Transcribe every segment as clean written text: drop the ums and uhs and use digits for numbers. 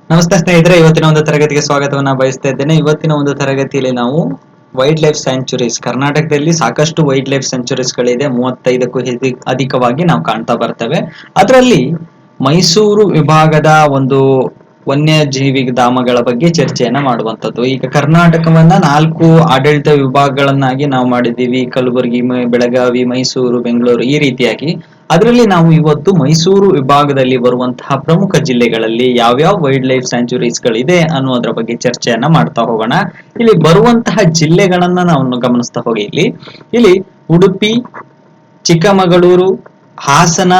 ನಮಸ್ತೆ ಸ್ನೇಹಿತರೆ, ಇವತ್ತಿನ ಒಂದು ತರಗತಿಗೆ ಸ್ವಾಗತವನ್ನ ಬಯಸ್ತಾ ಇದ್ದೇನೆ. ಇವತ್ತಿನ ಒಂದು ತರಗತಿಯಲ್ಲಿ ನಾವು ವೈಲ್ಡ್ ಲೈಫ್ ಸ್ಯಾಂಚುರೀಸ್, ಕರ್ನಾಟಕದಲ್ಲಿ ಸಾಕಷ್ಟು ವೈಲ್ಡ್ ಲೈಫ್ ಸ್ಯಾಂಚುರೀಸ್ ಗಳಿದೆ. 35ಕ್ಕೂ ಅಧಿಕವಾಗಿ ನಾವು ಕಾಣ್ತಾ ಬರ್ತೇವೆ. ಅದರಲ್ಲಿ ಮೈಸೂರು ವಿಭಾಗದ ಒಂದು ವನ್ಯಜೀವಿ ಧಾಮಗಳ ಬಗ್ಗೆ ಚರ್ಚೆಯನ್ನ ಮಾಡುವಂತದ್ದು. ಈಗ ಕರ್ನಾಟಕವನ್ನ 4 ಆಡಳಿತ ವಿಭಾಗಗಳನ್ನಾಗಿ ನಾವು ಮಾಡಿದ್ದೀವಿ: ಕಲಬುರಗಿ, ಬೆಳಗಾವಿ, ಮೈಸೂರು, ಬೆಂಗಳೂರು, ಈ ರೀತಿಯಾಗಿ. ಅದರಲ್ಲಿ ನಾವು ಇವತ್ತು ಮೈಸೂರು ವಿಭಾಗದಲ್ಲಿ ಬರುವಂತಹ ಪ್ರಮುಖ ಜಿಲ್ಲೆಗಳಲ್ಲಿ ಯಾವ್ಯಾವ ವೈಲ್ಡ್ ಲೈಫ್ ಸ್ಯಾಂಚುರೀಸ್ ಗಳಿದೆ ಅನ್ನೋದ್ರ ಬಗ್ಗೆ ಚರ್ಚೆಯನ್ನ ಮಾಡ್ತಾ ಹೋಗೋಣ. ಇಲ್ಲಿ ಬರುವಂತಹ ಜಿಲ್ಲೆಗಳನ್ನ ನಾವು ಗಮನಿಸ್ತಾ ಹೋಗಿ. ಇಲ್ಲಿ ಉಡುಪಿ, ಚಿಕ್ಕಮಗಳೂರು, ಹಾಸನ,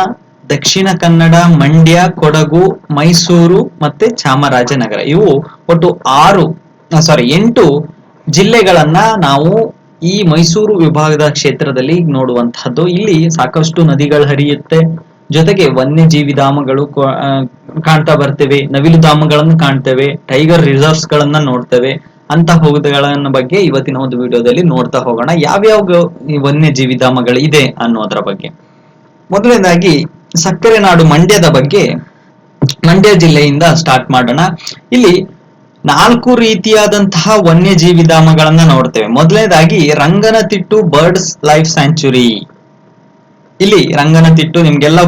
ದಕ್ಷಿಣ ಕನ್ನಡ, ಮಂಡ್ಯ, ಕೊಡಗು, ಮೈಸೂರು ಮತ್ತೆ ಚಾಮರಾಜನಗರ, ಇವು ಒಟ್ಟು 8 ಜಿಲ್ಲೆಗಳನ್ನ ನಾವು ಈ ಮೈಸೂರು ವಿಭಾಗದ ಕ್ಷೇತ್ರದಲ್ಲಿ ನೋಡುವಂತಹದ್ದು. ಇಲ್ಲಿ ಸಾಕಷ್ಟು ನದಿಗಳು ಹರಿಯುತ್ತೆ, ಜೊತೆಗೆ ವನ್ಯಜೀವಿ ಧಾಮಗಳು ಕಾಣ್ತಾ ಬರ್ತೇವೆ, ನವಿಲು ಧಾಮಗಳನ್ನು ಕಾಣ್ತೇವೆ, ಟೈಗರ್ ರಿಸರ್ವ್ಸ್ ಗಳನ್ನ ನೋಡ್ತೇವೆ. ಅಂತಹವುಗಳ ಬಗ್ಗೆ ಇವತ್ತಿನ ಒಂದು ವಿಡಿಯೋದಲ್ಲಿ ನೋಡ್ತಾ ಹೋಗೋಣ, ಯಾವ್ಯಾವ ವನ್ಯಜೀವಿ ಧಾಮಗಳು ಇದೆ ಅನ್ನೋದ್ರ ಬಗ್ಗೆ. ಮೊದಲನೇದಾಗಿ ಸಕ್ಕರೆ ನಾಡು ಮಂಡ್ಯದ ಬಗ್ಗೆ, ಮಂಡ್ಯ ಜಿಲ್ಲೆಯಿಂದ ಸ್ಟಾರ್ಟ್ ಮಾಡೋಣ. ಇಲ್ಲಿ 4 ರೀತಿಯಾದಂತಹ ವನ್ಯಜೀವಿ ಧಾಮಗಳನ್ನ ನೋಡ್ತೇವೆ. ಮೊದಲನೇದಾಗಿ ರಂಗನತಿಟ್ಟು ಬರ್ಡ್ಸ್ ಲೈಫ್ ಸ್ಯಾಂಚುರಿ. ಇಲ್ಲಿ ರಂಗನತಿಟ್ಟು ನಿಮ್ಗೆಲ್ಲ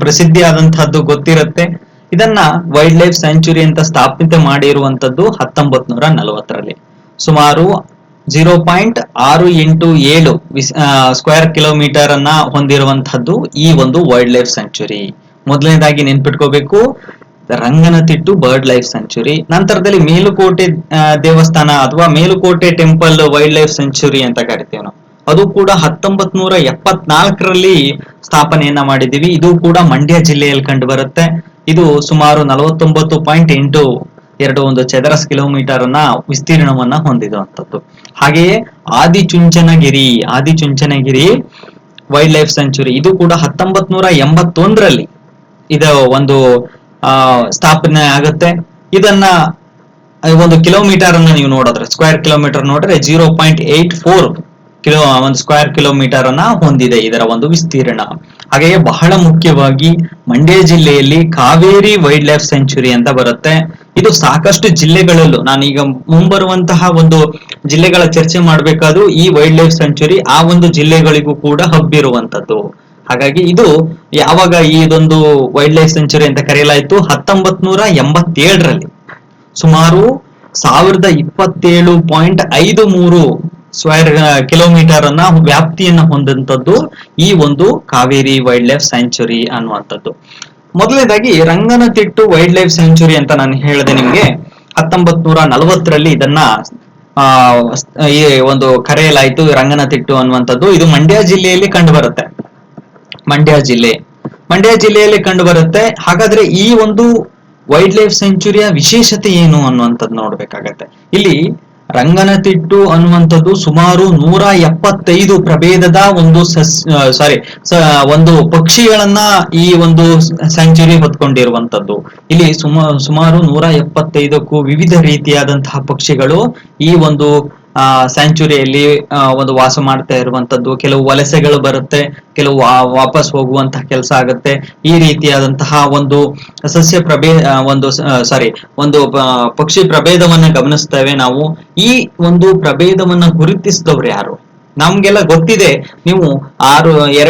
ಪ್ರಸಿದ್ಧಿಯಾದಂತಹದ್ದು ಗೊತ್ತಿರುತ್ತೆ. ಇದನ್ನ ವೈಲ್ಡ್ ಲೈಫ್ ಸ್ಯಾಂಚುರಿ ಅಂತ ಸ್ಥಾಪಿತ ಮಾಡಿರುವಂತದ್ದು 1940ರಲ್ಲಿ. ಸುಮಾರು 0.687 ಸ್ಕ್ವೇರ್ ಕಿಲೋಮೀಟರ್ ಅನ್ನ ಹೊಂದಿರುವಂತಹದ್ದು ಈ ಒಂದು ವೈಲ್ಡ್ ಲೈಫ್ ಸ್ಯಾಂಚುರಿ. ಮೊದಲನೇದಾಗಿ ನೆನ್ಪಿಟ್ಕೋಬೇಕು, ರಂಗನತಿಟ್ಟು ಬರ್ಡ್ ಲೈಫ್ ಸ್ಯಾಂಚುರಿ. ನಂತರದಲ್ಲಿ ಮೇಲುಕೋಟೆ ದೇವಸ್ಥಾನ ಅಥವಾ Melukote temple wild life sanctuary ಅಂತ ಕರಿತೇವೆ ನಾವು. ಅದು ಕೂಡ 1974ರಲ್ಲಿ ಸ್ಥಾಪನೆಯನ್ನ ಮಾಡಿದೀವಿ. ಇದು ಕೂಡ ಮಂಡ್ಯ ಜಿಲ್ಲೆಯಲ್ಲಿ ಕಂಡು ಬರುತ್ತೆ. ಇದು ಸುಮಾರು 49.82 ಚದರಸ್ ಕಿಲೋಮೀಟರ್ ಅನ್ನ ವಿಸ್ತೀರ್ಣವನ್ನ ಹೊಂದಿರುವಂತದ್ದು. ಹಾಗೆಯೇ ಆದಿಚುಂಚನಗಿರಿ ವೈಲ್ಡ್ ಲೈಫ್ ಸ್ಯಾಂಚುರಿ, ಇದು ಕೂಡ 1981ರಲ್ಲಿ ಇದು ಒಂದು ಸ್ಥಾಪನೆ ಆಗುತ್ತೆ. ಇದನ್ನ ಒಂದು ಕಿಲೋಮೀಟರ್ ಅನ್ನ ನೀವು ನೋಡಿದ್ರೆ, ಸ್ಕ್ವೇರ್ ಕಿಲೋಮೀಟರ್ ನೋಡ್ರೆ 0.84 ಒಂದು ಸ್ಕ್ವೇರ್ ಕಿಲೋಮೀಟರ್ ಅನ್ನ ಹೊಂದಿದೆ ಇದರ ಒಂದು ವಿಸ್ತೀರ್ಣ. ಹಾಗೆಯೇ ಬಹಳ ಮುಖ್ಯವಾಗಿ ಮಂಡ್ಯ ಜಿಲ್ಲೆಯಲ್ಲಿ ಕಾವೇರಿ ವೈಲ್ಡ್ ಲೈಫ್ ಸ್ಯಾಂಚುರಿ ಅಂತ ಬರುತ್ತೆ. ಇದು ಸಾಕಷ್ಟು ಜಿಲ್ಲೆಗಳಲ್ಲೂ, ನಾನೀಗ ಮುಂಬರುವಂತಹ ಒಂದು ಜಿಲ್ಲೆಗಳ ಚರ್ಚೆ ಮಾಡಬೇಕಾದ್ರೂ ಈ ವೈಲ್ಡ್ ಲೈಫ್ ಸ್ಯಾಂಚುರಿ ಆ ಒಂದು ಜಿಲ್ಲೆಗಳಿಗೂ ಕೂಡ ಹಬ್ಬಿರುವಂತದ್ದು. ಹಾಗಾಗಿ ಇದು ಯಾವಾಗ ಇದೊಂದು ವೈಲ್ಡ್ ಲೈಫ್ ಸೆಂಚುರಿ ಅಂತ ಕರೆಯಲಾಯಿತು? 1987ರಲ್ಲಿ. ಸುಮಾರು 1027.53 ಸ್ಕ್ವೇರ್ ಕಿಲೋಮೀಟರ್ ಅನ್ನ ವ್ಯಾಪ್ತಿಯನ್ನ ಹೊಂದಂತದ್ದು ಈ ಒಂದು ಕಾವೇರಿ ವೈಲ್ಡ್ ಲೈಫ್ ಸ್ಯಾಂಚುರಿ ಅನ್ನುವಂಥದ್ದು. ಮೊದಲನೇದಾಗಿ ರಂಗನತಿಟ್ಟು ವೈಲ್ಡ್ ಲೈಫ್ ಸ್ಯಾಂಚುರಿ ಅಂತ ನಾನು ಹೇಳಿದೆ ನಿಮ್ಗೆ. 1940ರಲ್ಲಿ ಇದನ್ನ ಈ ಒಂದು ಕರೆಯಲಾಯಿತು, ರಂಗನತಿಟ್ಟು ಅನ್ನುವಂಥದ್ದು. ಇದು ಮಂಡ್ಯ ಜಿಲ್ಲೆಯಲ್ಲಿ ಕಂಡು ಬರುತ್ತೆ. ಮಂಡ್ಯ ಜಿಲ್ಲೆಯಲ್ಲಿ ಕಂಡು ಬರುತ್ತೆ. ಹಾಗಾದ್ರೆ ಈ ಒಂದು ವೈಲ್ಡ್ ಲೈಫ್ ಸೆಂಚುರಿಯ ವಿಶೇಷತೆ ಏನು ಅನ್ನುವಂಥದ್ದು ನೋಡ್ಬೇಕಾಗತ್ತೆ. ಇಲ್ಲಿ ರಂಗನತಿಟ್ಟು ಅನ್ನುವಂಥದ್ದು ಸುಮಾರು 175 ಪ್ರಭೇದದ ಒಂದು ಪಕ್ಷಿಗಳನ್ನ ಈ ಒಂದು ಸ್ಯಾಂಚುರಿ ಹೊತ್ಕೊಂಡಿರುವಂತದ್ದು. ಇಲ್ಲಿ ಸುಮಾರು 175ಕ್ಕೂ ವಿವಿಧ ರೀತಿಯಾದಂತಹ ಪಕ್ಷಿಗಳು ಈ ಒಂದು ಸ್ಯಾಂಚುರಿಯಲ್ಲಿ ಒಂದು ವಾಸ ಮಾಡ್ತಾ ಇರುವಂತದ್ದು. ಕೆಲವು ವಲಸೆಗಳು ಬರುತ್ತೆ, ಕೆಲವು ವಾಪಸ್ ಹೋಗುವಂತಹ ಕೆಲಸ ಆಗುತ್ತೆ. ಈ ರೀತಿಯಾದಂತಹ ಒಂದು ಸಸ್ಯ ಒಂದು ಪಕ್ಷಿ ಪ್ರಭೇದವನ್ನ ಗಮನಿಸ್ತೇವೆ ನಾವು. ಈ ಒಂದು ಪ್ರಭೇದವನ್ನ ಗುರುತಿಸಿದವ್ರು ಯಾರು? ನಮ್ಗೆಲ್ಲ ಗೊತ್ತಿದೆ. ನೀವು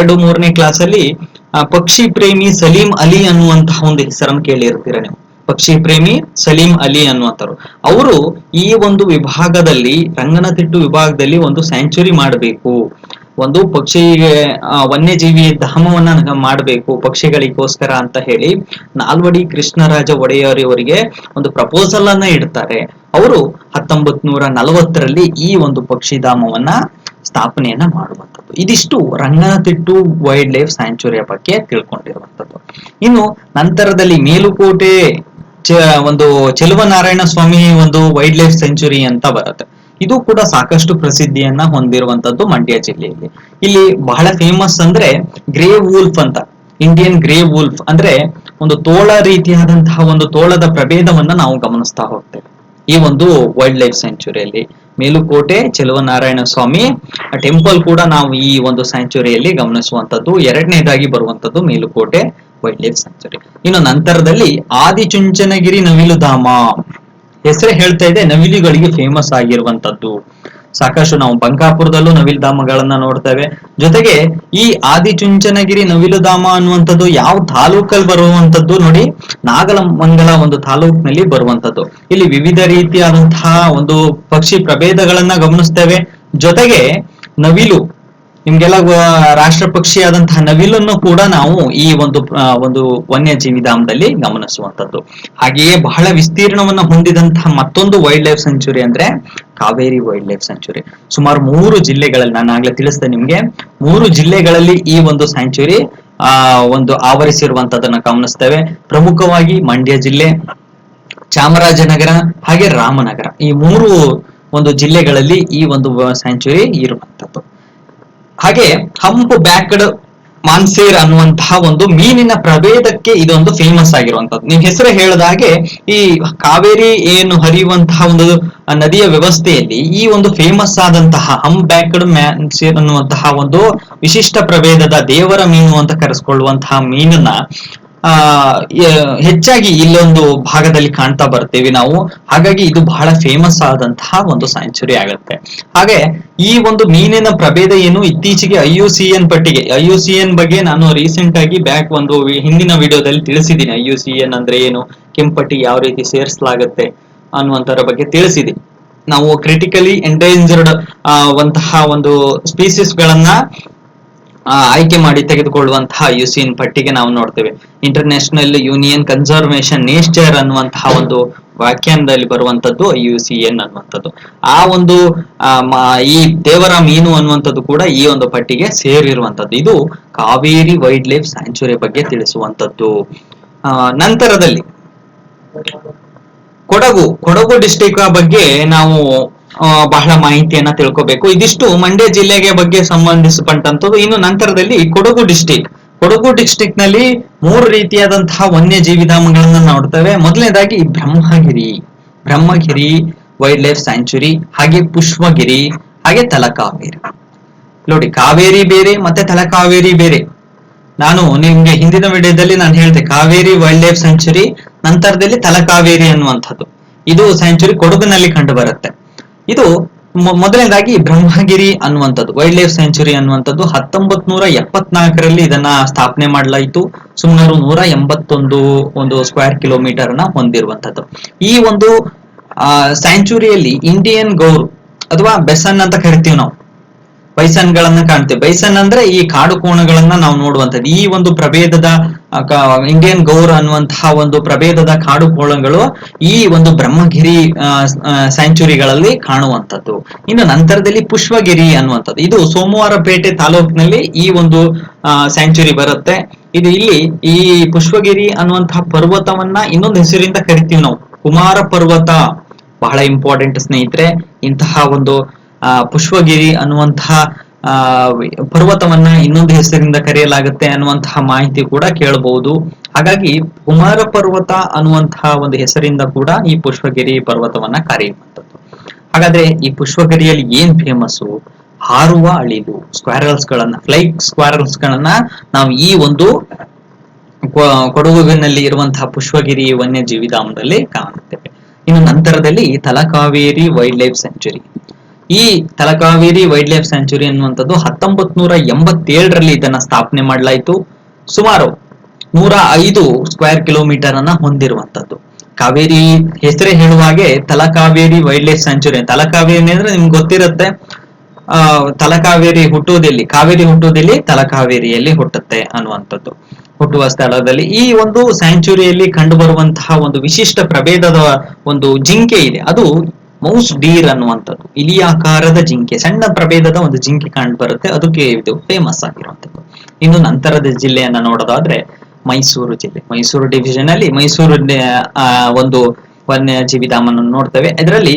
2-3ನೇ ಕ್ಲಾಸಲ್ಲಿ ಪಕ್ಷಿ ಪ್ರೇಮಿ ಸಲೀಂ ಅಲಿ ಅನ್ನುವಂತಹ ಒಂದು ಹೆಸರನ್ನು ಕೇಳಿರ್ತೀರ ನೀವು. ಪಕ್ಷಿ ಪ್ರೇಮಿ ಸಲೀಂ ಅಲಿ ಅನ್ನುವಂಥವ್ರು. ಅವರು ಈ ಒಂದು ವಿಭಾಗದಲ್ಲಿ, ರಂಗನತಿಟ್ಟು ವಿಭಾಗದಲ್ಲಿ ಒಂದು ಸ್ಯಾಂಚುರಿ ಮಾಡಬೇಕು, ಒಂದು ಪಕ್ಷಿಗೆ ವನ್ಯಜೀವಿ ಧಾಮವನ್ನ ಮಾಡಬೇಕು ಪಕ್ಷಿಗಳಿಗೋಸ್ಕರ ಅಂತ ಹೇಳಿ ನಾಲ್ವಡಿ ಕೃಷ್ಣರಾಜ ಒಡೆಯರ್ ಅವರಿಗೆ ಒಂದು ಪ್ರಪೋಸಲ್ ಅನ್ನ ಇಡ್ತಾರೆ. ಅವರು 1940ರಲ್ಲಿ ಈ ಒಂದು ಪಕ್ಷಿಧಾಮವನ್ನ ಸ್ಥಾಪನೆಯನ್ನ ಮಾಡುವಂಥದ್ದು. ಇದಿಷ್ಟು ರಂಗನತಿಟ್ಟು ವೈಲ್ಡ್ ಲೈಫ್ ಸ್ಯಾಂಚುರಿಯ ಬಗ್ಗೆ ತಿಳ್ಕೊಂಡಿರುವಂಥದ್ದು. ಇನ್ನು ನಂತರದಲ್ಲಿ ಮೇಲುಕೋಟೆ ಒಂದು ಚೆಲುವನಾರಾಯಣ ಸ್ವಾಮಿ ಒಂದು ವೈಲ್ಡ್ ಲೈಫ್ ಸೆಂಚುರಿ ಅಂತ ಬರುತ್ತೆ. ಇದು ಕೂಡ ಸಾಕಷ್ಟು ಪ್ರಸಿದ್ಧಿಯನ್ನ ಹೊಂದಿರುವಂತದ್ದು ಮಂಡ್ಯ ಜಿಲ್ಲೆಯಲ್ಲಿ. ಇಲ್ಲಿ ಬಹಳ ಫೇಮಸ್ ಅಂದ್ರೆ ಗ್ರೇ ವೂಲ್ಫ್ ಅಂತ, ಇಂಡಿಯನ್ ಗ್ರೇ ವೂಲ್ಫ್ ಅಂದ್ರೆ ಒಂದು ತೋಳ ರೀತಿಯಾದಂತಹ ಒಂದು ತೋಳದ ಪ್ರಭೇದವನ್ನ ನಾವು ಗಮನಿಸ್ತಾ ಹೋಗ್ತೇವೆ ಈ ಒಂದು ವೈಲ್ಡ್ ಲೈಫ್ ಸ್ಯಾಂಚುರಿಯಲ್ಲಿ. ಮೇಲುಕೋಟೆ ಚೆಲುವನಾರಾಯಣ ಸ್ವಾಮಿ ಟೆಂಪಲ್ ಕೂಡ ನಾವು ಈ ಒಂದು ಸ್ಯಾಂಚುರಿಯಲ್ಲಿ ಗಮನಿಸುವಂತದ್ದು. ಎರಡನೇದಾಗಿ ಬರುವಂತದ್ದು ಮೇಲುಕೋಟೆ ವೈಲ್ಡ್ ಲೈಫ್ ಸ್ಯಾಂಕ್ಚುರಿ. ಇನ್ನು ನಂತರದಲ್ಲಿ ಆದಿಚುಂಚನಗಿರಿ ನವಿಲುಧಾಮ, ಹೆಸರೇ ಹೇಳ್ತಾ ಇದೆ ನವಿಲುಗಳಿಗೆ ಫೇಮಸ್ ಆಗಿರುವಂತದ್ದು. ಸಾಕಷ್ಟು ನಾವು ಬಂಕಾಪುರದಲ್ಲೂ ನವಿಲುಧಾಮಗಳನ್ನ ನೋಡ್ತೇವೆ. ಜೊತೆಗೆ ಈ ಆದಿಚುಂಚನಗಿರಿ ನವಿಲುಧಾಮ ಅನ್ನುವಂಥದ್ದು ಯಾವ ತಾಲೂಕಲ್ಲಿ ಬರುವಂತದ್ದು ನೋಡಿ, ನಾಗಲಮಂಗಲ ಒಂದು ತಾಲೂಕಿನಲ್ಲಿ ಬರುವಂತದ್ದು. ಇಲ್ಲಿ ವಿವಿಧ ರೀತಿಯಾದಂತಹ ಒಂದು ಪಕ್ಷಿ ಪ್ರಭೇದಗಳನ್ನ ಗಮನಿಸ್ತೇವೆ. ಜೊತೆಗೆ ನವಿಲು, ನಿಮ್ಗೆಲ್ಲ ರಾಷ್ಟ್ರ ಪಕ್ಷಿಯಾದಂತಹ ನವಿಲನ್ನು ಕೂಡ ನಾವು ಈ ಒಂದು ವನ್ಯಜೀವಿ ಧಾಮದಲ್ಲಿ ಗಮನಿಸುವಂತದ್ದು. ಹಾಗೆಯೇ ಬಹಳ ವಿಸ್ತೀರ್ಣವನ್ನು ಹೊಂದಿದಂತಹ ಮತ್ತೊಂದು ವೈಲ್ಡ್ ಲೈಫ್ ಸೆಂಚುರಿ ಅಂದ್ರೆ ಕಾವೇರಿ ವೈಲ್ಡ್ ಲೈಫ್ ಸೆಂಚುರಿ. ಸುಮಾರು 3 ಜಿಲ್ಲೆಗಳಲ್ಲಿ, ನಾನು ಆಗ್ಲೇ ತಿಳಿಸಿದೆ ನಿಮ್ಗೆ, 3 ಜಿಲ್ಲೆಗಳಲ್ಲಿ ಈ ಒಂದು ಸ್ಯಾಂಚುರಿ ಒಂದು ಆವರಿಸಿರುವಂತದನ್ನ ಗಮನಿಸ್ತೇವೆ. ಪ್ರಮುಖವಾಗಿ ಮಂಡ್ಯ ಜಿಲ್ಲೆ, ಚಾಮರಾಜನಗರ ಹಾಗೆ ರಾಮನಗರ, ಈ 3 ಒಂದು ಜಿಲ್ಲೆಗಳಲ್ಲಿ ಈ ಒಂದು ಸ್ಯಾಂಚುರಿ ಇರುವಂತದ್ದು. ಹಾಗೆ ಹಂಪ್ ಬ್ಯಾಕ್ಡ್ ಮಾನ್ಸೇರ್ ಅನ್ನುವಂತಹ ಒಂದು ಮೀನಿನ ಪ್ರಭೇದಕ್ಕೆ ಇದೊಂದು ಫೇಮಸ್ ಆಗಿರುವಂತದ್ದು. ನೀವು ಹೆಸರು ಹೇಳಿದ ಹಾಗೆ ಈ ಕಾವೇರಿ ಏನು ಹರಿಯುವಂತಹ ಒಂದು ನದಿಯ ವ್ಯವಸ್ಥೆಯಲ್ಲಿ ಈ ಒಂದು ಫೇಮಸ್ ಆದಂತಹ ಹಂಪ್ ಬ್ಯಾಕ್ಡ್ ಮಾನ್ಸೇರ್ ಅನ್ನುವಂತಹ ಒಂದು ವಿಶಿಷ್ಟ ಪ್ರಭೇದದ ದೇವರ ಮೀನು ಅಂತ ಕರೆಸ್ಕೊಳ್ಳುವಂತಹ ಮೀನನ್ನ ಹೆಚ್ಚಾಗಿ ಇಲ್ಲೊಂದು ಭಾಗದಲ್ಲಿ ಕಾಣ್ತಾ ಬರ್ತೀವಿ ನಾವು. ಹಾಗಾಗಿ ಇದು ಬಹಳ ಫೇಮಸ್ ಆದಂತಹ ಒಂದು ಸ್ಯಾಂಚುರಿ ಆಗುತ್ತೆ. ಹಾಗೆ ಈ ಒಂದು ಮೀನಿನ ಪ್ರಭೇದ ಏನು ಇತ್ತೀಚೆಗೆ IUCN ಪಟ್ಟಿಗೆ, IUCN ಬಗ್ಗೆ ನಾನು ರೀಸೆಂಟ್ ಆಗಿ ಹಿಂದಿನ ವಿಡಿಯೋದಲ್ಲಿ ತಿಳಿಸಿದ್ದೀನಿ. IUCN ಅಂದ್ರೆ ಏನು, ಕೆಂಪಟ್ಟಿ ಯಾವ ರೀತಿ ಸೇರಿಸಲಾಗುತ್ತೆ ಅನ್ನುವಂತರ ಬಗ್ಗೆ ತಿಳಿಸಿದ್ದೀನಿ. ನಾವು ಕ್ರಿಟಿಕಲಿ ಎಂಡೇಂಜರ್ಡ್ ಒಂದು ಸ್ಪೀಸೀಸ್ ಗಳನ್ನ ಆಯ್ಕೆ ಮಾಡಿ ತೆಗೆದುಕೊಳ್ಳುವಂತಹ IUCN ಪಟ್ಟಿಗೆ ನಾವು ನೋಡ್ತೇವೆ. ಇಂಟರ್ನ್ಯಾಷನಲ್ ಯೂನಿಯನ್ ಕನ್ಸರ್ವೇಷನ್ ನೇಚರ್ ಅನ್ನುವಂತಹ ಒಂದು ವ್ಯಾಖ್ಯಾನದಲ್ಲಿ ಬರುವಂತದ್ದು IUCN ಅನ್ನುವಂಥದ್ದು. ಆ ಒಂದು ಈ ದೇವರ ಮೀನು ಅನ್ನುವಂಥದ್ದು ಕೂಡ ಈ ಒಂದು ಪಟ್ಟಿಗೆ ಸೇರಿರುವಂತದ್ದು. ಇದು ಕಾವೇರಿ ವೈಲ್ಡ್ ಲೈಫ್ ಸ್ಯಾಂಚುರಿ ಬಗ್ಗೆ ತಿಳಿಸುವಂತದ್ದು. ನಂತರದಲ್ಲಿ ಕೊಡಗು ಡಿಸ್ಟಿಕ್ ಬಗ್ಗೆ ನಾವು ಬಹಳ ಮಾಹಿತಿಯನ್ನ ತಿಳ್ಕೋಬೇಕು. ಇದಿಷ್ಟು ಮಂಡ್ಯ ಜಿಲ್ಲೆಗೆ ಬಗ್ಗೆ ಸಂಬಂಧಿಸಿಪಟ್ಟಂತದ್ದು. ಇನ್ನು ನಂತರದಲ್ಲಿ ಕೊಡಗು ಡಿಸ್ಟಿಕ್ ನಲ್ಲಿ 3 ರೀತಿಯಾದಂತಹ ವನ್ಯಜೀವಿ ಧಾಮಗಳನ್ನ ನೋಡ್ತೇವೆ. ಮೊದಲನೇದಾಗಿ ಬ್ರಹ್ಮಗಿರಿ ವೈಲ್ಡ್ ಲೈಫ್ ಸ್ಯಾಂಚುರಿ, ಹಾಗೆ ಪುಷ್ಪಗಿರಿ, ಹಾಗೆ ತಲಕಾವೇರಿ. ನೋಡಿ, ಕಾವೇರಿ ಬೇರೆ ಮತ್ತೆ ತಲಕಾವೇರಿ ಬೇರೆ. ನಾನು ನಿಮ್ಗೆ ಹಿಂದಿನ ವಿಡಿಯೋದಲ್ಲಿ ನಾನು ಹೇಳಿದೆ ಕಾವೇರಿ ವೈಲ್ಡ್ ಲೈಫ್ ಸ್ಯಾಂಚುರಿ, ನಂತರದಲ್ಲಿ ತಲಕಾವೇರಿ ಅನ್ನುವಂಥದ್ದು. ಇದು ಸ್ಯಾಂಚುರಿ ಕೊಡಗಿನಲ್ಲಿ ಕಂಡು ಬರುತ್ತೆ. ಇದು ಮೊದಲನೇದಾಗಿ ಬ್ರಹ್ಮಗಿರಿ ಅನ್ನುವಂಥದ್ದು ವೈಲ್ಡ್ ಲೈಫ್ ಸ್ಯಾಂಚುರಿ ಅನ್ನುವಂಥದ್ದು 1974ರಲ್ಲಿ ಇದನ್ನ ಸ್ಥಾಪನೆ ಮಾಡಲಾಯಿತು. ಸುಮಾರು 181 ಒಂದು ಸ್ಕ್ವೇರ್ ಕಿಲೋಮೀಟರ್ ನ ಹೊಂದಿರುವಂತದ್ದು. ಈ ಒಂದು ಸ್ಯಾಂಚುರಿಯಲ್ಲಿ ಇಂಡಿಯನ್ ಗೌರ್ ಅಥವಾ ಬೆಸನ್ ಅಂತ ಕರಿತೀವಿ ನಾವು, ಬೈಸನ್ ಗಳನ್ನ ಕಾಣ್ತೇವೆ. ಬೈಸನ್ ಅಂದ್ರೆ ಈ ಕಾಡು ಕೋಣಗಳನ್ನ ನಾವು ನೋಡುವಂಥದ್ದು. ಈ ಒಂದು ಪ್ರಭೇದದ ಇಂಡಿಯನ್ ಗೌರ್ ಅನ್ನುವಂತಹ ಒಂದು ಪ್ರಭೇದದ ಕಾಡು ಕೋಣಗಳು ಈ ಒಂದು ಬ್ರಹ್ಮಗಿರಿ ಸ್ಯಾಂಚುರಿಗಳಲ್ಲಿ ಕಾಣುವಂಥದ್ದು. ಇನ್ನು ನಂತರದಲ್ಲಿ ಪುಷ್ಪಗಿರಿ ಅನ್ನುವಂಥದ್ದು, ಇದು ಸೋಮವಾರಪೇಟೆ ತಾಲೂಕಿನಲ್ಲಿ ಈ ಒಂದು ಸ್ಯಾಂಚುರಿ ಬರುತ್ತೆ. ಇದು ಇಲ್ಲಿ ಈ ಪುಷ್ಪಗಿರಿ ಅನ್ನುವಂತಹ ಪರ್ವತವನ್ನ ಇನ್ನೊಂದು ಹೆಸರಿಂದ ಕರಿತೀವಿ ನಾವು, ಕುಮಾರ ಪರ್ವತ. ಬಹಳ ಇಂಪಾರ್ಟೆಂಟ್ ಸ್ನೇಹಿತರೆ, ಇಂತಹ ಒಂದು ಪುಷ್ಪಗಿರಿ ಅನ್ನುವಂತಹ ಪರ್ವತವನ್ನ ಇನ್ನೊಂದು ಹೆಸರಿಂದ ಕರೆಯಲಾಗುತ್ತೆ ಅನ್ನುವಂತಹ ಮಾಹಿತಿ ಕೂಡ ಕೇಳಬಹುದು. ಹಾಗಾಗಿ ಕುಮಾರ ಪರ್ವತ ಅನ್ನುವಂತಹ ಒಂದು ಹೆಸರಿಂದ ಕೂಡ ಈ ಪುಷ್ಪಗಿರಿ ಪರ್ವತವನ್ನ ಕರೆಯುವಂಥದ್ದು. ಹಾಗಾದ್ರೆ ಈ ಪುಷ್ಪಗಿರಿಯಲ್ಲಿ ಏನ್ ಫೇಮಸ್ಸು? ಹಾರುವ ಅಳಿಲು, ಫ್ಲೈಟ್ ಸ್ಕ್ವಾರಲ್ಸ್ ಗಳನ್ನ ನಾವು ಈ ಒಂದು ಕೊಡಗಿನಲ್ಲಿ ಇರುವಂತಹ ಪುಷ್ಪಗಿರಿ ವನ್ಯಜೀವಿ ಧಾಮದಲ್ಲಿ ಕಾಣುತ್ತೇವೆ. ಇನ್ನು ನಂತರದಲ್ಲಿ ತಲಕಾವೇರಿ ವೈಲ್ಡ್ ಲೈಫ್ ಸ್ಯಾಂಚುರಿ. ಈ ತಲಕಾವೇರಿ ವೈಲ್ಡ್ ಲೈಫ್ ಸ್ಯಾಂಚುರಿ ಅನ್ನುವಂಥದ್ದು 1987ರಲ್ಲಿ ಇದನ್ನ ಸ್ಥಾಪನೆ ಮಾಡಲಾಯಿತು. ಸುಮಾರು 105 ಸ್ಕ್ವೇರ್ ಕಿಲೋಮೀಟರ್ ಅನ್ನ ಹೊಂದಿರುವಂತದ್ದು. ಕಾವೇರಿ ಹೆಸರೇ ಹೇಳುವ ಹಾಗೆ Talakaveri wild life sanctuary. Talakaveri ಅಂದ್ರೆ ನಿಮ್ಗೆ ಗೊತ್ತಿರುತ್ತೆ, ತಲಕಾವೇರಿ ಹುಟ್ಟುವುದೆಲ್ಲಿ, ಕಾವೇರಿ ಹುಟ್ಟುವುದೆಲ್ಲಿ, ತಲಕಾವೇರಿಯಲ್ಲಿ ಹುಟ್ಟುತ್ತೆ ಅನ್ನುವಂಥದ್ದು. ಹುಟ್ಟುವ ಸ್ಥಳದಲ್ಲಿ ಈ ಒಂದು ಸ್ಯಾಂಚುರಿಯಲ್ಲಿ ಕಂಡು ಬರುವಂತಹ ಒಂದು ವಿಶಿಷ್ಟ ಪ್ರಭೇದದ ಒಂದು ಜಿಂಕೆ ಇದೆ. ಅದು ಮೌಸ್ ಡೀರ್ ಅನ್ನುವಂಥದ್ದು, ಇಲಿಯಾಕಾರದ ಜಿಂಕೆ, ಸಣ್ಣ ಪ್ರಭೇದದ ಒಂದು ಜಿಂಕೆ ಕಂಡು ಬರುತ್ತೆ. ಅದಕ್ಕೆ ಇದು ಫೇಮಸ್ ಆಗಿರುವಂಥದ್ದು. ಇನ್ನು ನಂತರದ ಜಿಲ್ಲೆಯನ್ನ ನೋಡೋದಾದ್ರೆ ಮೈಸೂರು ಜಿಲ್ಲೆ. ಮೈಸೂರು ಡಿವಿಷನ್ ಅಲ್ಲಿ ಮೈಸೂರು ಒಂದು ವನ್ಯಜೀವಿ ಧಾಮವನ್ನು ನೋಡ್ತೇವೆ. ಇದರಲ್ಲಿ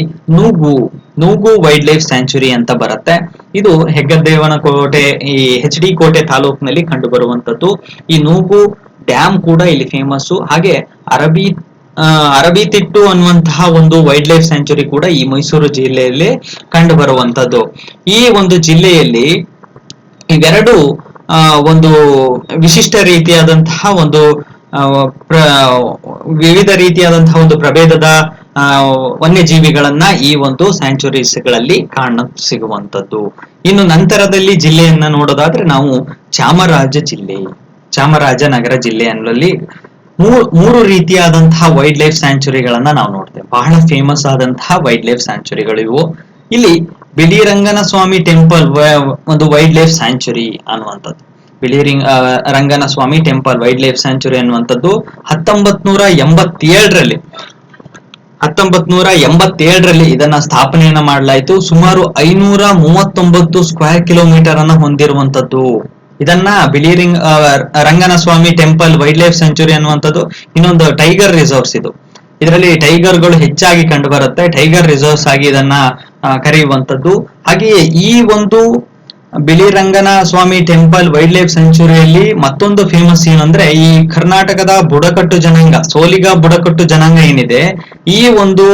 ನೂಗು ವೈಲ್ಡ್ ಲೈಫ್ ಸ್ಯಾಂಚುರಿ ಅಂತ ಬರುತ್ತೆ. ಇದು ಹೆಗ್ಗದೇವನ ಕೋಟೆ, ಈ HD ಕೋಟೆ ತಾಲೂಕಿನಲ್ಲಿ ಕಂಡು ಬರುವಂತದ್ದು. ಈ ನೂಗು ಡ್ಯಾಮ್ ಕೂಡ ಇಲ್ಲಿ ಫೇಮಸ್. ಹಾಗೆ ಅರಬಿತಿಟ್ಟು ಅನ್ನುವಂತಹ ಒಂದು ವೈಲ್ಡ್ ಲೈಫ್ ಸ್ಯಾಂಚುರಿ ಕೂಡ ಈ ಮೈಸೂರು ಜಿಲ್ಲೆಯಲ್ಲಿ ಕಂಡು ಬರುವಂತದ್ದು. ಈ ಒಂದು ಜಿಲ್ಲೆಯಲ್ಲಿ ಇವೆರಡು ಒಂದು ವಿಶಿಷ್ಟ ರೀತಿಯಾದಂತಹ ಒಂದು ಆ, ಪ್ರ- ವಿವಿಧ ರೀತಿಯಾದಂತಹ ಒಂದು ಪ್ರಭೇದದ ಆ, ವನ್ಯಜೀವಿಗಳನ್ನ ಈ ಒಂದು ಸ್ಯಾಂಚುರೀಸ್ಗಳಲ್ಲಿ ಕಾಣ ಸಿಗುವಂತದ್ದು. ಇನ್ನು ನಂತರದಲ್ಲಿ ಜಿಲ್ಲೆಯನ್ನ ನೋಡೋದಾದ್ರೆ ನಾವು ಚಾಮರಾಜನಗರ ಜಿಲ್ಲೆಯಲ್ಲಿ ಮೂರು ರೀತಿಯಾದಂತಹ ವೈಲ್ಡ್ ಲೈಫ್ ಸ್ಯಾಂಚುರಿಗಳನ್ನ ನಾವು ನೋಡ್ತೇವೆ. ಬಹಳ ಫೇಮಸ್ ಆದಂತಹ ವೈಲ್ಡ್ ಲೈಫ್ ಸ್ಯಾಂಚುರಿಗಳು ಇವು. ಇಲ್ಲಿ ಬಿಳಿರಂಗನ ಸ್ವಾಮಿ ಟೆಂಪಲ್ ಒಂದು ವೈಲ್ಡ್ ಲೈಫ್ ಸ್ಯಾಂಚುರಿ ಅನ್ನುವಂಥದ್ದು. ರಂಗನ ಸ್ವಾಮಿ ಟೆಂಪಲ್ ವೈಲ್ಡ್ ಲೈಫ್ ಸ್ಯಾಂಚುರಿ ಅನ್ನುವಂಥದ್ದು 1987ರಲ್ಲಿ ಇದನ್ನ ಸ್ಥಾಪನೆಯನ್ನ ಮಾಡಲಾಯಿತು. ಸುಮಾರು 539 ಸ್ಕ್ವೇರ್ ಕಿಲೋಮೀಟರ್ ಅನ್ನ ಹೊಂದಿರುವಂತದ್ದು. ಇದನ್ನ ರಂಗನ ಸ್ವಾಮಿ ಟೆಂಪಲ್ ವೈಲ್ಡ್ ಲೈಫ್ ಸೆಂಚುರಿ ಅನ್ನುವಂಥದ್ದು. ಇನ್ನೊಂದು ಟೈಗರ್ ರಿಸರ್ವ್ಸ್ ಇದು. ಇದರಲ್ಲಿ ಟೈಗರ್ಗಳು ಹೆಚ್ಚಾಗಿ ಕಂಡು ಬರುತ್ತೆ. ಟೈಗರ್ ರಿಸರ್ವ್ಸ್ ಆಗಿ ಇದನ್ನ ಕರೆಯುವಂಥದ್ದು. ಹಾಗೆಯೇ ಈ ಒಂದು ಬಿಳಿರಂಗನ ಸ್ವಾಮಿ ಟೆಂಪಲ್ ವೈಲ್ಡ್ ಲೈಫ್ ಸೆಂಚುರಿಯಲ್ಲಿ ಮತ್ತೊಂದು ಫೇಮಸ್ ಏನಂದ್ರೆ ಈ ಕರ್ನಾಟಕದ ಬುಡಕಟ್ಟು ಜನಾಂಗ, ಸೋಲಿಗ ಬುಡಕಟ್ಟು ಜನಾಂಗ ಏನಿದೆ, ಈ ಒಂದು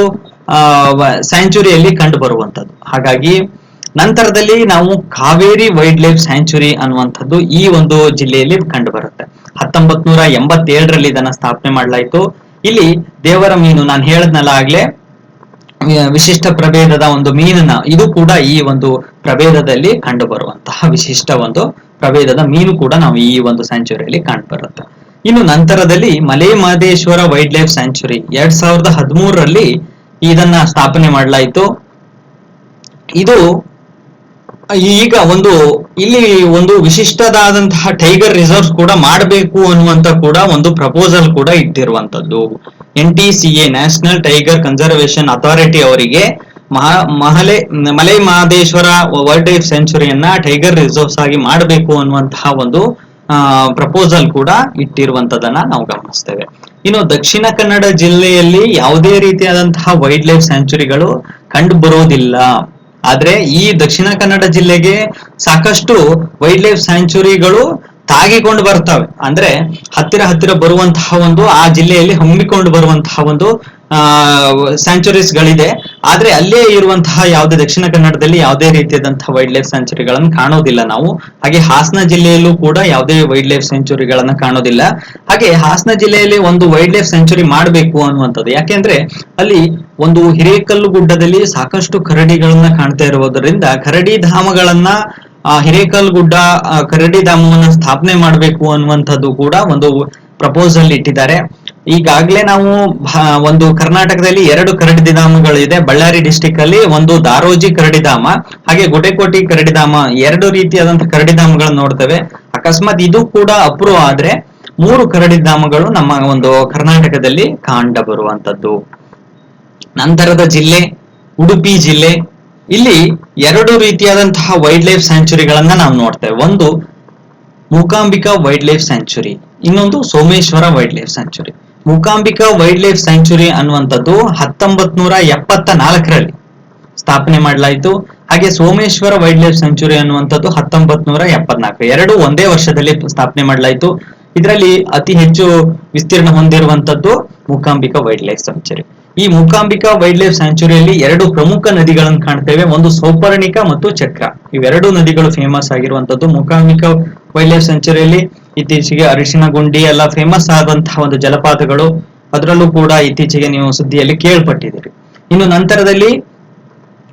ಸ್ಯಾಂಚುರಿಯಲ್ಲಿ ಕಂಡು ಬರುವಂತದ್ದು. ಹಾಗಾಗಿ ನಂತರದಲ್ಲಿ ನಾವು ಕಾವೇರಿ ವೈಲ್ಡ್ ಲೈಫ್ ಸ್ಯಾಂಚುರಿ ಅನ್ನುವಂಥದ್ದು ಈ ಒಂದು ಜಿಲ್ಲೆಯಲ್ಲಿ ಕಂಡು ಬರುತ್ತೆ. 1987ರಲ್ಲಿ ಇದನ್ನ ಸ್ಥಾಪನೆ ಮಾಡಲಾಯಿತು. ಇಲ್ಲಿ ದೇವರ ಮೀನು, ನಾನು ಹೇಳದ್ನಲ್ಲ ಆಗ್ಲೇ, ವಿಶಿಷ್ಟ ಪ್ರಭೇದದ ಒಂದು ಮೀನನ್ನ, ಇದು ಕೂಡ ಈ ಒಂದು ಪ್ರಭೇದದಲ್ಲಿ ಕಂಡು ಬರುವಂತಹ ವಿಶಿಷ್ಟ ಒಂದು ಪ್ರಭೇದದ ಮೀನು ಕೂಡ ನಾವು ಈ ಒಂದು ಸ್ಯಾಂಚುರಿಯಲ್ಲಿ ಕಂಡು ಬರುತ್ತೆ. ಇನ್ನು ನಂತರದಲ್ಲಿ ಮಲೆ ಮಹದೇಶ್ವರ ವೈಲ್ಡ್ ಲೈಫ್ ಸ್ಯಾಂಚುರಿ 2013ರಲ್ಲಿ ಇದನ್ನ ಸ್ಥಾಪನೆ ಮಾಡಲಾಯಿತು. ಇದು ಈಗ ಇಲ್ಲಿ ಒಂದು ವಿಶಿಷ್ಟವಾದಂತಹ ಟೈಗರ್ ರಿಸರ್ವ್ ಕೂಡ ಮಾಡಬೇಕು ಅನ್ನುವಂತ ಕೂಡ ಒಂದು ಪ್ರಪೋಸಲ್ ಕೂಡ ಇಟ್ಟಿರುವಂತದ್ದು. NTCA, national tiger conservation authority ಅವರಿಗೆ ಮಲೆ ಮಹದೇಶ್ವರ ವೈಲ್ಡ್ ಲೈಫ್ ಸೆಂಚುರಿಯನ್ನ ಟೈಗರ್ ರಿಸರ್ವ್ಸ್ ಆಗಿ ಮಾಡಬೇಕು ಅನ್ನುವಂತಹ ಒಂದು ಪ್ರಪೋಸಲ್ ಕೂಡ ಇಟ್ಟಿರುವಂತದನ್ನ ನಾವು ಗಮನಿಸ್ತೇವೆ. ಇನ್ನು ದಕ್ಷಿಣ ಕನ್ನಡ ಜಿಲ್ಲೆಯಲ್ಲಿ ಯಾವುದೇ ರೀತಿಯಾದಂತಹ ವೈಲ್ಡ್ ಲೈಫ್ ಸ್ಯಾಂಚುರಿಗಳು ಕಂಡು ಬರೋದಿಲ್ಲ. ಆದ್ರೆ ಈ ದಕ್ಷಿಣ ಕನ್ನಡ ಜಿಲ್ಲೆಗೆ ಸಾಕಷ್ಟು ವೈಲ್ಡ್ ಲೈಫ್ ಸ್ಯಾಂಚುರಿಗಳು ತಾಗಿಕೊಂಡು ಬರ್ತವೆ. ಅಂದ್ರೆ ಹತ್ತಿರ ಬರುವಂತಹ ಒಂದು ಆ ಜಿಲ್ಲೆಯಲ್ಲಿ ಹಮ್ಮಿಕೊಂಡು ಬರುವಂತಹ ಒಂದು ಸ್ಯಾಂಚುರೀಸ್ ಗಳಿದೆ. ಆದ್ರೆ ಅಲ್ಲೇ ಇರುವಂತಹ ಯಾವುದೇ ದಕ್ಷಿಣ ಕನ್ನಡದಲ್ಲಿ ಯಾವುದೇ ರೀತಿಯಾದಂತಹ ವೈಲ್ಡ್ ಲೈಫ್ ಸ್ಯಾಂಚುರಿಗಳನ್ನು ಕಾಣೋದಿಲ್ಲ ನಾವು. ಹಾಗೆ ಹಾಸನ ಜಿಲ್ಲೆಯಲ್ಲೂ ಕೂಡ ಯಾವುದೇ ವೈಲ್ಡ್ ಲೈಫ್ ಸ್ಯಾಂಚುರಿಗಳನ್ನ ಕಾಣೋದಿಲ್ಲ. ಹಾಗೆ ಹಾಸನ ಜಿಲ್ಲೆಯಲ್ಲಿ ಒಂದು ವೈಲ್ಡ್ ಲೈಫ್ ಸ್ಯಾಂಚುರಿ ಮಾಡಬೇಕು ಅನ್ನುವಂಥದ್ದು. ಯಾಕೆಂದ್ರೆ ಅಲ್ಲಿ ಒಂದು ಹಿರೇಕಲ್ಲು ಗುಡ್ಡದಲ್ಲಿ ಸಾಕಷ್ಟು ಕರಡಿಗಳನ್ನ ಕಾಣ್ತಾ ಇರುವುದರಿಂದ ಕರಡಿ ಧಾಮಗಳನ್ನ ಹಿರೇಕಲ್ ಗುಡ್ಡ ಕರಡಿ ಧಾಮವನ್ನ ಸ್ಥಾಪನೆ ಮಾಡಬೇಕು ಅನ್ನುವಂಥದ್ದು ಕೂಡ ಒಂದು ಪ್ರಪೋಸಲ್ ಇಟ್ಟಿದ್ದಾರೆ. ಈಗಾಗಲೇ ನಾವು ಒಂದು ಕರ್ನಾಟಕದಲ್ಲಿ 2 ಕರಡಿ ಧಾಮಗಳು ಇದೆ. ಬಳ್ಳಾರಿ ಡಿಸ್ಟಿಕ್ ಅಲ್ಲಿ ಒಂದು ದಾರೋಜಿ ಕರಡಿ ಧಾಮ, ಹಾಗೆ ಗುಡೇಕೋಟಿ ಕರಡಿ ಧಾಮ, 2 ರೀತಿಯಾದಂತಹ ಕರಡಿ ಧಾಮಗಳನ್ನ ನೋಡ್ತೇವೆ. ಅಕಸ್ಮಾತ್ ಇದು ಕೂಡ ಅಪ್ರೂವ್ ಆದ್ರೆ 3 ಕರಡಿ ಧಾಮಗಳು ನಮ್ಮ ಒಂದು ಕರ್ನಾಟಕದಲ್ಲಿ ಕಂಡು ಬರುವಂತದ್ದು. ನಂತರದ ಜಿಲ್ಲೆ ಉಡುಪಿ ಜಿಲ್ಲೆ. ಇಲ್ಲಿ 2 ರೀತಿಯಾದಂತಹ ವೈಲ್ಡ್ ಲೈಫ್ ಸ್ಯಾಂಚುರಿಗಳನ್ನ ನಾವು ನೋಡ್ತೇವೆ. ಒಂದು ಮೂಕಾಂಬಿಕಾ ವೈಲ್ಡ್ ಲೈಫ್ ಸ್ಯಾಂಚುರಿ, ಇನ್ನೊಂದು Someshwara wild life sanctuary. Mookambika wild life sanctuary ಅನ್ನುವಂಥದ್ದು 1974ರಲ್ಲಿ ಸ್ಥಾಪನೆ ಮಾಡಲಾಯಿತು. ಹಾಗೆ ಸೋಮೇಶ್ವರ ವೈಲ್ಡ್ ಲೈಫ್ ಸ್ಯಾಂಚುರಿ ಅನ್ನುವಂಥದ್ದು 1974, 2 ಒಂದೇ ವರ್ಷದಲ್ಲಿ ಸ್ಥಾಪನೆ ಮಾಡಲಾಯಿತು. ಇದರಲ್ಲಿ ಅತಿ ಹೆಚ್ಚು ವಿಸ್ತೀರ್ಣ ಹೊಂದಿರುವಂತದ್ದು ಮೂಕಾಂಬಿಕಾ ವೈಲ್ಡ್ ಲೈಫ್ ಸ್ಯಾಂಚುರಿ. ಈ ಮೂಕಾಂಬಿಕಾ ವೈಲ್ಡ್ ಲೈಫ್ ಸ್ಯಾಂಚುರಿಯಲ್ಲಿ 2 ಪ್ರಮುಖ ನದಿಗಳನ್ನು ಕಾಣ್ತೇವೆ. ಒಂದು ಸೌಪರ್ಣಿಕ ಮತ್ತು ಚಕ್ರ. ಇವೆರಡು ನದಿಗಳು ಫೇಮಸ್ ಆಗಿರುವಂತದ್ದು. ಮೂಕಾಂಬಿಕಾ ವೈಲ್ಡ್ ಲೈಫ್ ಸ್ಯಾಂಚುರಿಯಲ್ಲಿ ಇತ್ತೀಚೆಗೆ ಅರಿಶಿನ ಗುಂಡಿ ಎಲ್ಲ ಫೇಮಸ್ ಆದಂತಹ ಒಂದು ಜಲಪಾತಗಳು, ಅದರಲ್ಲೂ ಕೂಡ ಇತ್ತೀಚೆಗೆ ನೀವು ಸುದ್ದಿಯಲ್ಲಿ ಕೇಳ್ಪಟ್ಟಿದ್ದೀರಿ. ಇನ್ನು ನಂತರದಲ್ಲಿ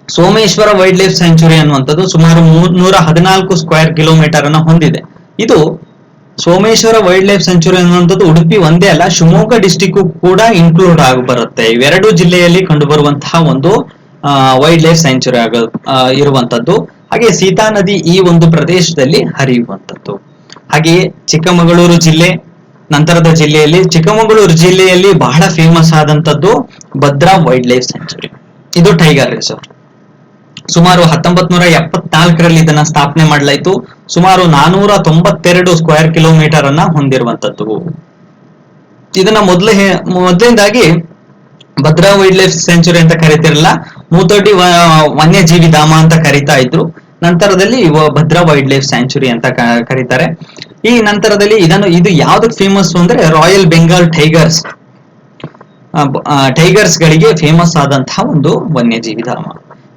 ಸೋಮೇಶ್ವರ ವೈಲ್ಡ್ ಲೈಫ್ ಸ್ಯಾಂಚುರಿ ಅನ್ನುವಂಥದ್ದು ಸುಮಾರು 314 ಸ್ಕ್ವೇರ್ ಕಿಲೋಮೀಟರ್ ಅನ್ನು ಹೊಂದಿದೆ. ಇದು ಸೋಮೇಶ್ವರ ವೈಲ್ಡ್ ಲೈಫ್ ಸೆಂಚುರಿ ಅನ್ನುವಂಥದ್ದು ಉಡುಪಿ ಒಂದೇ ಅಲ್ಲ, ಶಿವಮೊಗ್ಗ ಡಿಸ್ಟಿಕ್ ಕೂಡ ಇನ್ಕ್ಲೂಡ್ ಆಗಿ ಬರುತ್ತೆ. ಇವೆರಡು ಜಿಲ್ಲೆಯಲ್ಲಿ ಕಂಡು ಬರುವಂತಹ ಒಂದು ವೈಲ್ಡ್ ಲೈಫ್ ಸೆಂಚುರಿ ಇರುವಂತದ್ದು. ಹಾಗೆ ಸೀತಾ ನದಿ ಈ ಒಂದು ಪ್ರದೇಶದಲ್ಲಿ ಹರಿಯುವಂತದ್ದು. ಹಾಗೆಯೇ ಚಿಕ್ಕಮಗಳೂರು ಜಿಲ್ಲೆ, ನಂತರದ ಚಿಕ್ಕಮಗಳೂರು ಜಿಲ್ಲೆಯಲ್ಲಿ ಬಹಳ ಫೇಮಸ್ ಆದಂತದ್ದು ಭದ್ರಾ ವೈಲ್ಡ್ ಲೈಫ್ ಸೆಂಚುರಿ. ಇದು ಟೈಗರ್ ರಿಸರ್ವ್. ಸುಮಾರು 1974ರಲ್ಲಿ ಇದನ್ನ ಸ್ಥಾಪನೆ ಮಾಡಲಾಯಿತು. ಸುಮಾರು 492 ಸ್ಕ್ವೇರ್ ಕಿಲೋಮೀಟರ್ ಅನ್ನ ಹೊಂದಿರುವಂತದ್ದು. ಇದನ್ನ ಮೊದಲನೇದಾಗಿ ಭದ್ರಾ ವೈಲ್ಡ್ ಲೈಫ್ ಸೆಂಚುರಿ ಅಂತ ಕರೀತಿರಲ್ಲ, ಮೂತೋಟಿ ವನ್ಯಜೀವಿ ಧಾಮ ಅಂತ ಕರೀತಾ ಇದ್ರು. ನಂತರದಲ್ಲಿ ಭದ್ರಾ ವೈಲ್ಡ್ ಲೈಫ್ ಸ್ಯಾಂಚುರಿ ಅಂತ ಕರೀತಾರೆ. ಈ ನಂತರದಲ್ಲಿ ಇದು ಯಾವ್ದಕ್ ಫೇಮಸ್ ಅಂದ್ರೆ ರಾಯಲ್ ಬೆಂಗಾಲ್ ಟೈಗರ್ಸ್ ಗಳಿಗೆ ಫೇಮಸ್ ಆದಂತಹ ಒಂದು ವನ್ಯಜೀವಿ ಧಾಮ.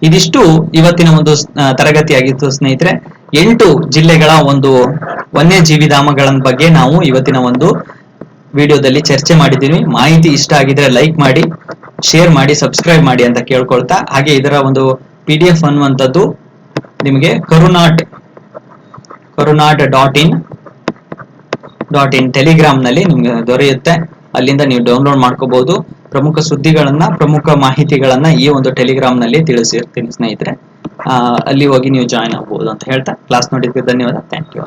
ಇದಿಷ್ಟು ಇವತ್ತಿನ ಒಂದು ತರಗತಿ ಆಗಿತ್ತು ಸ್ನೇಹಿತರೆ. 8 ಜಿಲ್ಲೆಗಳ ಒಂದು ವನ್ಯಜೀವಿ ಧಾಮಗಳ ಬಗ್ಗೆ ನಾವು ಇವತ್ತಿನ ಒಂದು ವಿಡಿಯೋದಲ್ಲಿ ಚರ್ಚೆ ಮಾಡಿದ್ದೀವಿ. ಮಾಹಿತಿ ಇಷ್ಟ ಆಗಿದ್ರೆ ಲೈಕ್ ಮಾಡಿ, ಶೇರ್ ಮಾಡಿ, ಸಬ್ಸ್ಕ್ರೈಬ್ ಮಾಡಿ ಅಂತ ಕೇಳ್ಕೊಳ್ತಾ, ಹಾಗೆ ಇದರ ಒಂದು PDF ಅನ್ನುವಂಥದ್ದು ನಿಮಗೆ ಕರುನಾಟ್.in ಟೆಲಿಗ್ರಾಮ್ ನಲ್ಲಿ ನಿಮ್ಗೆ ದೊರೆಯುತ್ತೆ. ಅಲ್ಲಿಂದ ನೀವು ಡೌನ್ಲೋಡ್ ಮಾಡ್ಕೋಬಹುದು. ಪ್ರಮುಖ ಸುದ್ದಿಗಳನ್ನ, ಪ್ರಮುಖ ಮಾಹಿತಿಗಳನ್ನ ಈ ಒಂದು ಟೆಲಿಗ್ರಾಮ್ ನಲ್ಲಿ ತಿಳಿಸಿರ್ತೀನಿ ಸ್ನೇಹಿತರೆ. ಅಲ್ಲಿ ಹೋಗಿ ನೀವು ಜಾಯ್ನ್ ಆಗಬಹುದು ಅಂತ ಹೇಳ್ತಾ ಕ್ಲಾಸ್ ನೋಡಿದ್ದಕ್ಕೆ ಧನ್ಯವಾದ. Thank you.